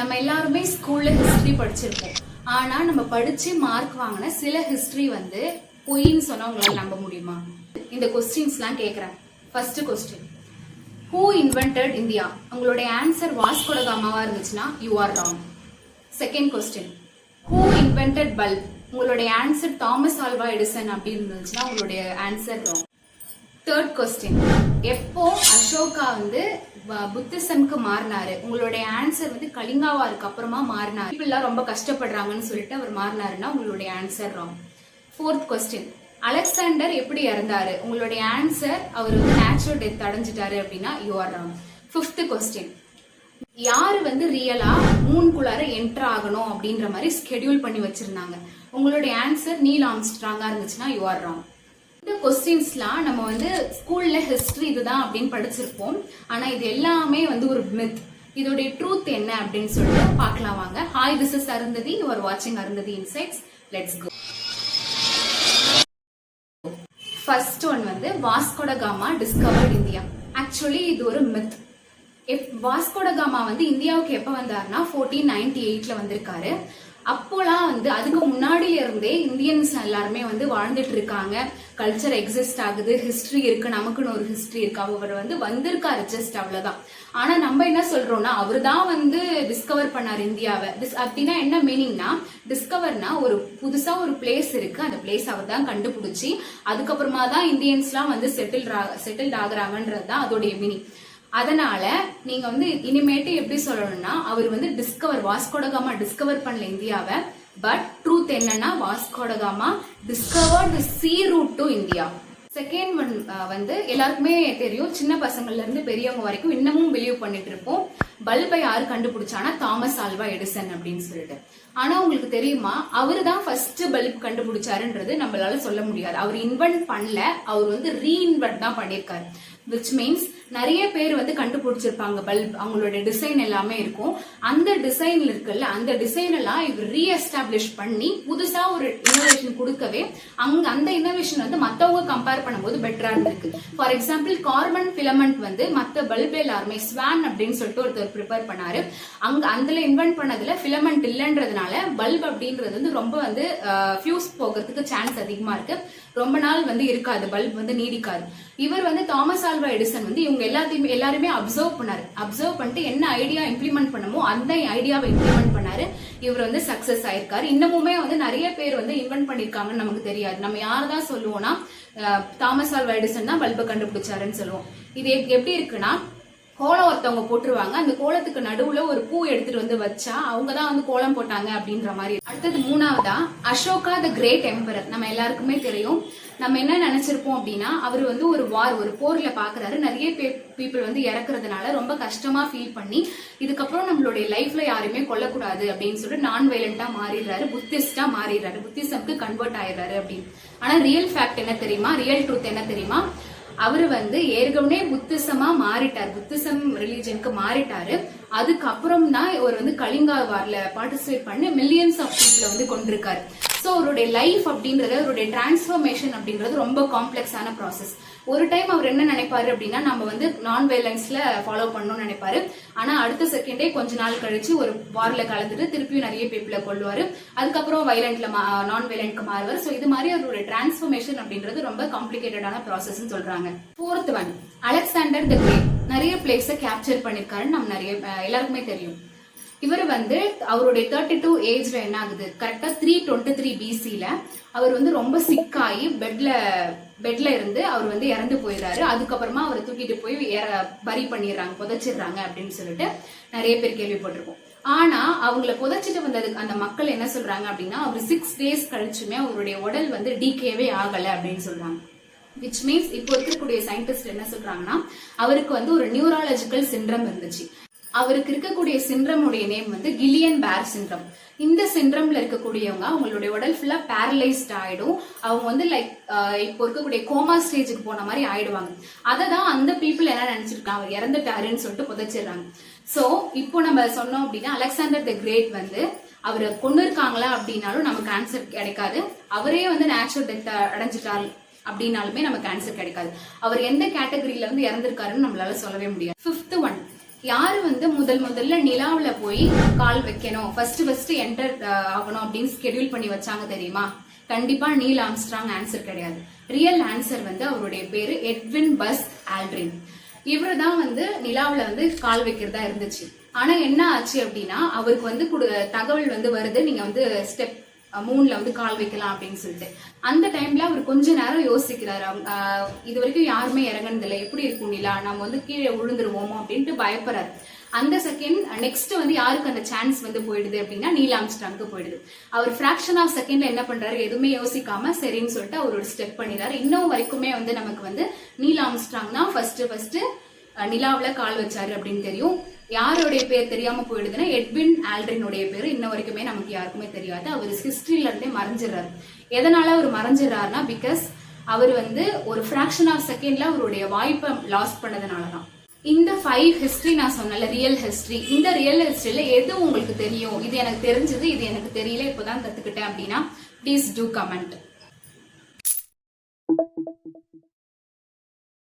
நம்ம எல்லாருமே ஸ்கூல்ல ஹிஸ்டரி படிச்சிருப்போம். ஆனா நம்ம படிச்சு மார்க் வாங்கின சில ஹிஸ்டரி வந்து பொய்ன்னு சொன்னா உங்களால நம்ப முடியுமா? இந்த கொஸ்டின்ஸ்லாம் கேக்குறேன். First question, who invented India? உங்களுடைய ஆன்சர் வாஸ்கோ ட காமாவா இருந்துச்சுன்னா you are wrong. Second question, who invented bulb? உங்களுடைய ஆன்சர் தாமஸ் ஆல்வா எடிசன் அப்படி இருந்துச்சுன்னா உங்களுடைய ஆன்சர் ராங். தேர்ட் கொஸ்டின், எப்போ அசோகா வந்து புத்திசம்க்கு மாறினாரு? உங்களுடைய ஆன்சர் வந்து கலிங்காவாருக்கு அப்புறமா மாறினாரு. இப்பெல்லாம் ரொம்ப கஷ்டப்படுறாங்கன்னு சொல்லிட்டு அவர் மாறினாருன்னா உங்களுடைய answer wrong. Fourth question, Alexander எப்படி இறந்தாரு? உங்களுடைய ஆன்சர் அவர் வந்து நேச்சுரல் டெத் அடைஞ்சிட்டாரு அப்படின்னா you are wrong. Fifth question, யாரு வந்து ரியலா மூணுக்குள்ளார என்டர் ஆகணும் அப்படின்ற மாதிரி ஸ்கெடியூல் பண்ணி வச்சிருந்தாங்க? உங்களுடைய ஆன்சர் நீல் ஆம்ஸ்ட்ராங்கா இருந்துச்சுன்னா யூ ஆர் ராங். இந்த கொஸ்டின்ஸ்லாம் நம்ம வந்து ஸ்கூல்ல ஹிஸ்டரி இதுதான் அப்படின்னு படிச்சிருப்போம். ஆனா இது எல்லாமே வந்து ஒரு மித். இதோடைய ட்ரூத் என்ன அப்படின்னு சொல்லிட்டு பார்க்கலாம் வாங்க. Hi, this is Arundhati. You are வாட்சிங் Arundhati insights. Let's go. First one வந்து Vasco da Gama discovered India. Actually இது ஒரு மித். வாஸ்கோ ட காமா வந்து இந்தியாவுக்கு எப்ப வந்தாருன்னா 1498ல வந்திருக்காரு. அப்போலாம் வந்து அதுக்கு முன்னாடில இருந்தே இந்தியன்ஸ் எல்லாருமே வந்து வாழ்ந்துட்டு இருக்காங்க. கல்ச்சர் எக்ஸிஸ்ட் ஆகுது, ஹிஸ்டரி இருக்கு, நமக்குன்னு ஒரு ஹிஸ்டரி இருக்கு. அவர் வந்து வந்திருக்காரு ஜஸ்ட் அவ்வளவுதான். ஆனா நம்ம என்ன சொல்றோம்னா அவரு தான் வந்து டிஸ்கவர் பண்ணாரு இந்தியாவை. அப்படின்னா என்ன மீனிங்னா, டிஸ்கவர்னா ஒரு புதுசா ஒரு பிளேஸ் இருக்கு, அந்த பிளேஸ் அவர் தான் கண்டுபிடிச்சி அதுக்கப்புறமா தான் இந்தியன்ஸ் எல்லாம் வந்து செட்டில்ட் ஆகுறாங்கன்றது தான் அதோடைய மீனிங். அதனால நீங்க வந்து இனிமேட்டு எப்படி சொல்லணும்னா அவர் வந்து வாஸ்கோ ட காமா டிஸ்கவர் பண்ணல இந்தியாவை. பட் ட்ரூத் என்னன்னா Vasco da Gama discovered the sea route to India. Second one வந்து எல்லாருக்குமே தெரியும், சின்ன பசங்கள்ல இருந்து பெரியவங்க வரைக்கும் இன்னமும் பிலீவ் பண்ணிட்டு இருப்போம். பல்பை யாரு கண்டுபிடிச்சானா தாமஸ் ஆல்வா எடிசன் அப்படின்னு சொல்லிட்டு. ஆனா உங்களுக்கு தெரியுமா, அவரு தான் ஃபர்ஸ்ட் பல்ப் கண்டுபிடிச்சாருன்றது நம்மளால சொல்ல முடியாது. அவர் இன்வென்ட் பண்ணல, அவர் வந்து ரீஇன்வென்ட் தான் பண்ணிருக்காரு. விச் மீன்ஸ் நிறைய பேர் வந்து கண்டுபிடிச்சிருப்பாங்க பல்ப், அவங்களோட டிசைன் எல்லாமே இருக்கும். அந்த டிசைன்ல இருக்குல்ல, அந்த டிசைன் எல்லாம் இவர் ரீஎஸ்டாப்ளிஷ் பண்ணி புதுசா ஒரு இன்னோவேஷன் கொடுக்கவே அந்த இன்னோவேஷன் வந்து மத்தவங்க கம்பேர் பண்ணும்போது பெட்டரா இருக்கு. ஃபார் எக்ஸாம்பிள், கார்பன் பிலமெண்ட் வந்து மத்த பல்ப் எல்லாருமே ஸ்வான் அப்படின்னு சொல்லிட்டு ஒருத்தர் ப்ரிப்பேர் பண்ணாரு. அதுல இன்வென்ட் பண்ணதுல பிலமெண்ட் இல்லன்றதுனால பல்ப் அப்படின்றது வந்து ரொம்ப வந்து ஃபியூஸ் போகிறதுக்கு சான்ஸ் அதிகமா இருக்கு. ரொம்ப நாள் வந்து இருக்காது, பல்ப் வந்து நீடிக்காது. இவர் வந்து தாமஸ் ஆல்வா எடிசன் வந்து இவங்க எல்லாருமே அப்சர்வ் பண்ணாரு. அப்சர்வ் பண்ணிட்டு என்ன ஐடியா இம்ப்ளிமெண்ட் பண்ணமோ அந்த ஐடியாவை இம்ப்ளிமெண்ட் பண்ணாரு. இவர் வந்து சக்சஸ் ஆயிருக்காரு. இன்னமுமே வந்து நிறைய பேர் வந்து இன்வென்ட் பண்ணிருக்காங்கன்னு நமக்கு தெரியாது. நம்ம யாரதான் சொல்லுவோம்னா தாமஸ் ஆல்வா எடிசன் தான் பல்பை கண்டுபிடிச்சாருன்னு சொல்லுவோம். இது எப்படி இருக்குன்னா, கோலம் ஒருத்தவங்க போட்டுருவாங்க, அந்த கோலத்துக்கு நடுவுல ஒரு பூ எடுத்துட்டு வந்து வச்சா அவங்கதான் வந்து கோலம் போட்டாங்க அப்படின்ற மாதிரி. அடுத்தது மூணாவதா அசோகா த கிரேட் எம்பரர். நம்ம எல்லாருக்குமே தெரியும். நம்ம என்ன நினைச்சிருப்போம் அப்படின்னா அவர் வந்து ஒரு போர்ல பாக்குறாரு, நிறைய பீப்புள் வந்து இறக்குறதுனால ரொம்ப கஷ்டமா ஃபீல் பண்ணி இதுக்கப்புறம் நம்மளுடைய லைஃப்ல யாருமே கொல்லக்கூடாது அப்படின்னு சொல்லிட்டு நான் வயலண்டா மாறிடுறாரு, புத்திஸ்டா மாறிடுறாரு, புத்திசம்க்கு கன்வெர்ட் ஆயிடுறாரு அப்படின்னு. ஆனா ரியல் ஃபேக்ட் என்ன தெரியுமா, ரியல் ட்ரூத் என்ன தெரியுமா, அவரு வந்து ஏற்கனவே புத்திசமா மாறிட்டார், புத்திசம் ரிலீஜனுக்கு மாறிட்டாரு. அதுக்கப்புறம் தான் இவர் வந்து கலிங்கா வார்ல பார்ட்டிசிபேட் பண்ணி மில்லியன்ஸ் ஆஃப் பீப்புளை வந்து கொண்டிருக்காரு. ஸோ அவருடைய லைஃப் அப்படின்றது, அவருடைய டிரான்ஸ்ஃபர்மேஷன் அப்படின்றது ரொம்ப காம்ப்ளெக்ஸான ப்ராசஸ். ஒரு டைம் அவர் என்ன நினைப்பாரு அப்படின்னா நம்ம வந்து நான் வயலன்ஸ்ல ஃபாலோ பண்ணணும்னு நினைப்பாரு. ஆனா அடுத்த செகண்டே கொஞ்ச நாள் கழிச்சு ஒரு வார்ல கலந்துட்டு திருப்பியும் நிறைய பீப்புளை கொள்வாரு. அதுக்கப்புறம் நான் வயலண்ட்க்கு மாறுவார். ஸோ இது மாதிரி அவருடைய டிரான்ஸ்ஃபர்மேஷன் அப்படின்றது ரொம்ப காம்ப்ளிகேட்டடான ப்ராசஸ் சொல்றாங்க. Fourth one, Alexander the Great நிறைய பிளேஸை கேப்சர் பண்ணிருக்காருன்னு நம்ம எல்லாருக்குமே தெரியும். இவர் வந்து அவருடைய 32 ஏஜ்ல என்ன ஆகுது, கரெக்டா 323 BCல அவர் வந்து ரொம்ப சிக் ஆகி பெட்ல இருந்து அவர் வந்து இறந்து போயிடுறாரு. அதுக்கப்புறமா அவரை தூக்கிட்டு போய் பரி பண்ணிடுறாங்க, புதைச்சிடுறாங்க அப்படின்னு சொல்லிட்டு நிறைய பேர் கேள்விப்பட்டிருக்கோம். ஆனா அவங்களை புதைச்சிட்டு வந்தது அந்த மக்கள் என்ன சொல்றாங்க அப்படின்னா அவர் 6 days கழிச்சுமே அவருடைய உடல் வந்து டீகேவே ஆகல அப்படின்னு சொல்றாங்க. விச் மீன்ஸ் இப்போ இருக்கக்கூடிய சயின்டிஸ்ட் என்ன சொல்றாங்கன்னா அவருக்கு வந்து ஒரு நியூராலஜிக்கல் சிண்ட்ரம் இருந்துச்சு. அவருக்கு இருக்கக்கூடிய சிண்ட்ரமுடைய நேம் வந்து கில்லியன் பேர் சிண்ட்ரம். இந்த சிண்ட்ரம்ல இருக்கக்கூடியவங்க அவங்களுடைய உடல் ஃபுல்லா பேரலைஸ்ட் ஆயிடும். அவங்க வந்து லைக் இப்போ இருக்கக்கூடிய கோமா ஸ்டேஜுக்கு போன மாதிரி ஆயிடுவாங்க. அததான் அந்த பீப்புள் என்ன நினைச்சிருக்காங்க, அவர் இறந்துட்டாருன்னு சொல்லிட்டு புதைச்சிடுறாங்க. சோ இப்போ நம்ம சொன்னோம் அப்படின்னா அலெக்சாண்டர் தி கிரேட் வந்து அவரை கொண்டு இருக்காங்களா அப்படின்னாலும் நமக்கு ஆன்சர் கிடைக்காது. அவரே வந்து நேச்சுரல் டெத் அடைஞ்சிட்டாரு அப்படின்னாலுமே நமக்கு ஆன்சர் கிடைக்காது. அவர் எந்த கேட்டகரியில வந்து இறந்திருக்காருன்னு நம்மளால சொல்லவே முடியாது. ஃபிஃப்த் ஒன், யாரு வந்து முதல்ல நிலாவுல போய் கால் வைக்கணும், ஃபர்ஸ்ட் என்டர் ஆகணும் அப்படின்னு ஸ்கெடியூல் பண்ணி வச்சாங்க தெரியுமா? கண்டிப்பா நீல் ஆம்ஸ்ட்ராங் ஆன்சர் கிடையாது. ரியல் ஆன்சர் வந்து அவருடைய பேரு எட்வின் பஸ் ஆல்ட்ரின். இவரு தான் வந்து நிலாவுல வந்து கால் வைக்கிறதா இருந்துச்சு. ஆனா என்ன ஆச்சு அப்படின்னா, அவருக்கு வந்து தகவல் வந்து வருது, நீங்க வந்து ஸ்டெப் மூன்ல வந்து கால் வைக்கலாம் அப்படின்னு சொல்லிட்டு. அந்த டைம்ல அவர் கொஞ்ச நேரம் யோசிக்கிறாரு. இது வரைக்கும் யாருமே இறங்கினதில்லை, எப்படி இருக்கும் நிலா, நம்ம வந்து கீழே விழுந்துருவோமோ அப்படின்ட்டு பயப்படுறாரு. அந்த செகண்ட் நெக்ஸ்ட் வந்து யாருக்கு அந்த சான்ஸ் வந்து போயிடுது அப்படின்னா நீல் ஆம்ஸ்ட்ராங்க்கு போயிடுது. அவர் ஃபிராக்ஷன் ஆஃப் செகண்ட்ல என்ன பண்றாரு, எதுவுமே யோசிக்காம சரின்னு சொல்லிட்டு அவர் ஒரு ஸ்டெப் பண்ணிடுறாரு. இன்னும் வரைக்குமே வந்து நமக்கு வந்து நீல் ஆம்ஸ்ட்ராங் தான் ஃபர்ஸ்ட் நிலாவுல கால் வச்சாரு அப்படின்னு தெரியும். யாருடைய பேர் தெரியாம போயிடுதுன்னா எட்வின் ஆல்ட்ரினுடைய பேரு இன்ன வரைக்குமே நமக்கு யாருக்குமே தெரியாது. அவர் ஹிஸ்டரியில இருந்தே மறைஞ்சிடறாரு. எதனால அவர் மறைஞ்சிடறாருன்னா, பிகாஸ் அவர் வந்து ஒரு ஃபிராக்ஷன் ஆஃப் செகண்ட்ல அவருடைய வாய்ப்பை லாஸ் பண்ணதுனாலதான். இந்த 5 ஹிஸ்டரி நான் சொன்னல, ரியல் ஹிஸ்டரி, இந்த ரியல் ஹிஸ்டரியில எது உங்களுக்கு தெரியும், இது எனக்கு தெரிஞ்சது, இது எனக்கு தெரியல, இப்பதான் கத்துக்கிட்டேன் அப்படின்னா ப்ளீஸ் டூ கமெண்ட்.